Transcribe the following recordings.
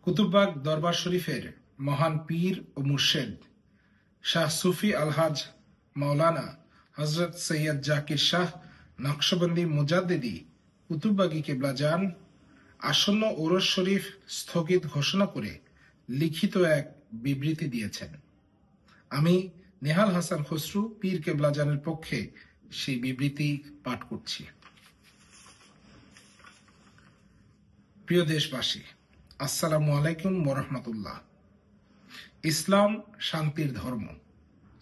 কুতুববাগ দরবার শরীফের মহান পীর ও মুর্শেদ শাহ সুফি আলহাজ মাওলানা হযরত সৈয়দ জাকির শাহ নকশবন্দি মুজাদ্দিদি কুতুববাগী কেবলাজান আসন্ন ওরস শরীফ স্থগিত ঘোষণা করে লিখিত এক বিবৃতি দিয়েছেন। আমি নেহাল হাসান খসরু পীর কেবলাজানের পক্ষে সেই বিবৃতি পাঠ করছি। প্রিয় দেশবাসী, আসসালামু আলাইকুম ওয়া রাহমাতুল্লাহ। ইসলাম শান্তির ধর্ম,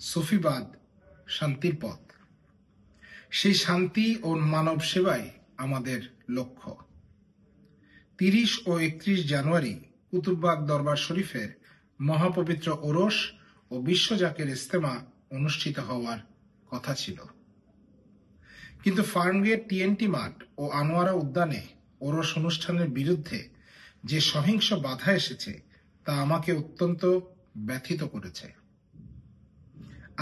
সুফিবাদ শান্তির পথ। সেই শান্তি ও মানব সেবাই আমাদের লক্ষ্য। 30 ও 31 জানুয়ারি কুতুববাগ দরবার শরীফের মহাপবিত্র ওরস ও বিশ্ব জাকের ইজতেমা অনুষ্ঠিত হওয়ার কথা ছিল, কিন্তু ফার্মগেট টিএনটি মাঠ ও আনোয়ারা উদ্যানে ওরস অনুষ্ঠানের বিরুদ্ধে যে সহিংস বাধা এসেছে তা আমাকে অত্যন্ত ব্যথিত করেছে।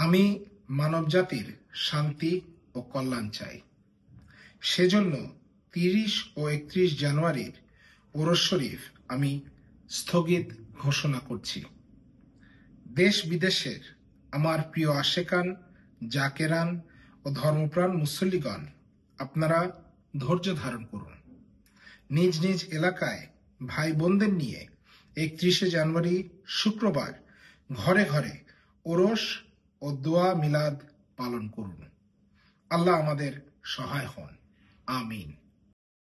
আমি মানবজাতির শান্তি ও কল্যাণ চাই। সেজন্য 30 ও 31 জানুয়ারির ওরস শরীফ আমি স্থগিত ঘোষণা করছি। দেশ বিদেশের আমার প্রিয় আশেকান, জাকেরান ও ধর্মপ্রাণ মুসল্লিগণ, আপনারা ধৈর্য ধারণ করুন। নিজ নিজ এলাকায় ভাই বোনদের নিয়ে 31 জানুয়ারি শুক্রবার ঘরে ঘরে ওরস ও দোয়া মিলাদ পালন করুন। আল্লাহ আমাদের সহায় হন। আমিন।